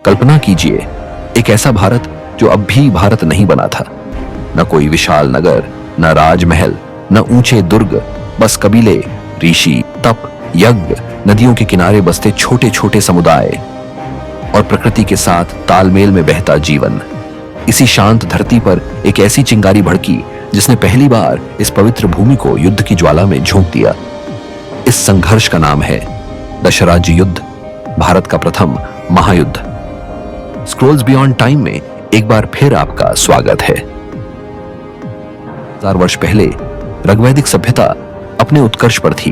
कल्पना कीजिए, एक ऐसा भारत जो अब भी भारत नहीं बना था। न कोई विशाल नगर, न राजमहल, न ऊंचे दुर्ग, बस कबीले, ऋषि, तप, यज्ञ, नदियों के किनारे बसते छोटे छोटे समुदाय और प्रकृति के साथ तालमेल में बहता जीवन। इसी शांत धरती पर एक ऐसी चिंगारी भड़की जिसने पहली बार इस पवित्र भूमि को युद्ध की ज्वाला में झोंक दिया। इस संघर्ष का नाम है दशराज्य युद्ध, भारत का प्रथम महायुद्ध। स्क्रोल्स बियॉन्ड टाइम में एक बार फिर आपका स्वागत है। 1000 वर्ष पहले ऋग्वैदिक सभ्यता अपने उत्कर्ष पर थी।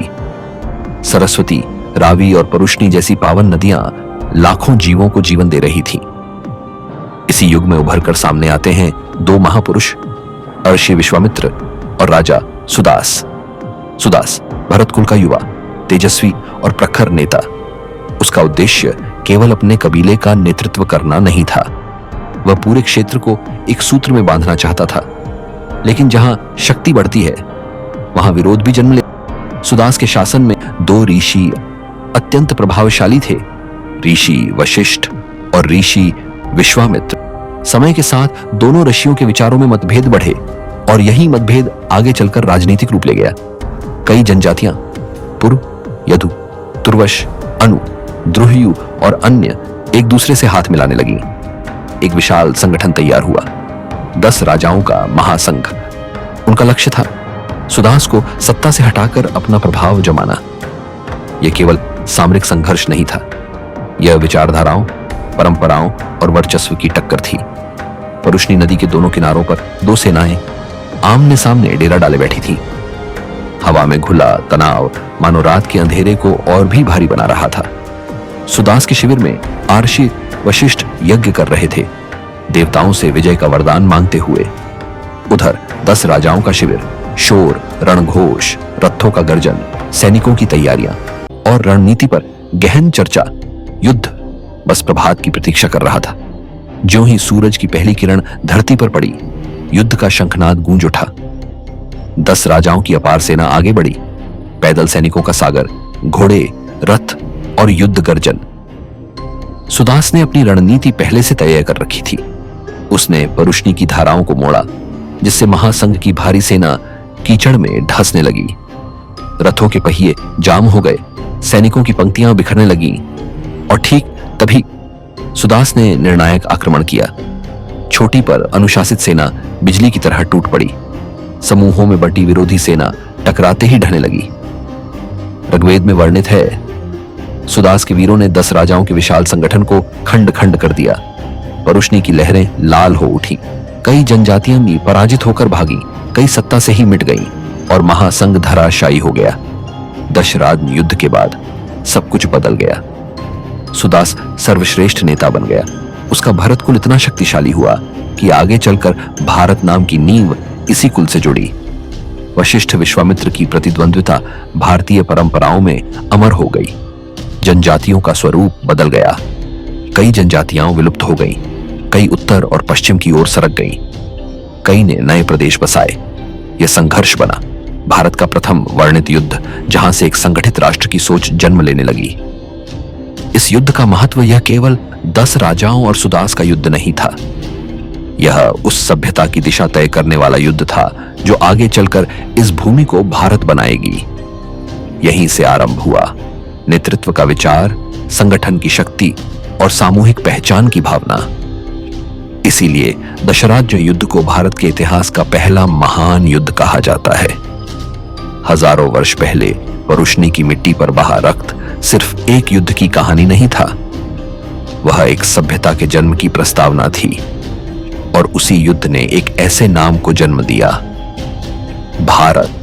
सरस्वती, रावी और परुष्णी जैसी पावन नदियां लाखों जीवों को जीवन दे रही थी। इसी युग में उभर कर सामने आते हैं दो महापुरुष, अर्षि विश्वामित्र और राजा सुदास। सुदास भरत कुल का युवा, तेजस्वी और प्रखर नेता। उसका उद्देश्य केवल अपने कबीले का नेतृत्व करना नहीं था, वह पूरे क्षेत्र को एक सूत्र में बांधना चाहता था। लेकिन जहां शक्ति बढ़ती है वहां विरोध भी जन्म ले। सुदास के शासन में 2 ऋषि अत्यंत प्रभावशाली थे, ऋषि वशिष्ठ और ऋषि विश्वामित्र। समय के साथ दोनों ऋषियों के विचारों में मतभेद बढ़े और यही मतभेद आगे चलकर राजनीतिक रूप ले गया। कई जनजातियां पुरु, यदु, तुर्वश, अनु, द्रुह्यु और अन्य एक दूसरे से हाथ मिलाने लगी। एक विशाल संगठन तैयार हुआ, 10 राजाओं का महासंघ। उनका लक्ष्य था सुदास को सत्ता से हटाकर अपना प्रभाव जमाना। यह केवल सामरिक संघर्ष नहीं था, यह विचारधाराओं, परंपराओं और वर्चस्व की टक्कर थी। परुष्णी नदी के दोनों किनारों पर 2 सेनाएं आमने सामने डेरा डाले बैठी थी। हवा में घुला तनाव मानो रात के अंधेरे को और भी भारी बना रहा था। सुदास के शिविर में अर्षि वशिष्ठ यज्ञ कर रहे थे, देवताओं से विजय का वरदान मांगते हुए। उधर 10 राजाओं का शिविर, शोर, रणघोष, रथों का गर्जन, सैनिकों की तैयारियां और रणनीति पर गहन चर्चा। युद्ध बस प्रभात की प्रतीक्षा कर रहा था। ज्यों ही सूरज की पहली किरण धरती पर पड़ी, युद्ध का शंखनाद गूंज उठा। 10 राजाओं की अपार सेना आगे बढ़ी, पैदल सैनिकों का सागर, घोड़े, रथ और युद्ध गर्जन। सुदास ने अपनी रणनीति पहले से तय कर रखी थी। उसने परुष्णी की धाराओं को मोड़ा, जिससे महासंघ की भारी सेना कीचड़ में धंसने लगी। रथों के पहिए जाम हो गए, सैनिकों की पंक्तियां बिखरने लगीं और ठीक तभी सुदास ने निर्णायक आक्रमण किया। छोटी पर अनुशासित सेना बिजली की तरह टूट पड़ी। समूहों में बटी विरोधी सेना टकराते ही ढहने लगी। ऋग्वेद में वर्णित है, सुदास के वीरों ने 10 राजाओं के विशाल संगठन को खंड खंड कर दिया। परुष्णी की लहरें लाल हो उठी, कई जनजातियां भी पराजित होकर भागी, कई सत्ता से ही मिट गईं और महासंघ धराशायी हो गया। दशराज युद्ध के बाद सब कुछ बदल गया। सुदास सर्वश्रेष्ठ नेता बन गया। उसका भरत कुल इतना शक्तिशाली हुआ कि आगे चलकर भारत नाम की नींव इसी कुल से जुड़ी। वशिष्ठ विश्वामित्र की प्रतिद्वंद्विता भारतीय परंपराओं में अमर हो गई। जनजातियों का स्वरूप बदल गया। कई जनजातियां विलुप्त हो गईं, कई उत्तर और पश्चिम की ओर सरक गईं, कई ने नए प्रदेश बसाए। यह संघर्ष बना भारत का प्रथम वर्णित युद्ध, जहां से एक संगठित राष्ट्र की सोच जन्म लेने लगी। इस युद्ध का महत्व यह केवल 10 राजाओं और सुदास का युद्ध नहीं था, यह उस सभ्यता की दिशा तय करने वाला युद्ध था जो आगे चलकर इस भूमि को भारत बनाएगी। यहीं से आरंभ हुआ नेतृत्व का विचार, संगठन की शक्ति और सामूहिक पहचान की भावना। इसीलिए दशराज्य युद्ध को भारत के इतिहास का पहला महान युद्ध कहा जाता है। हजारों वर्ष पहले परुष्णी की मिट्टी पर बहा रक्त सिर्फ एक युद्ध की कहानी नहीं था, वह एक सभ्यता के जन्म की प्रस्तावना थी। और उसी युद्ध ने एक ऐसे नाम को जन्म दिया, भारत।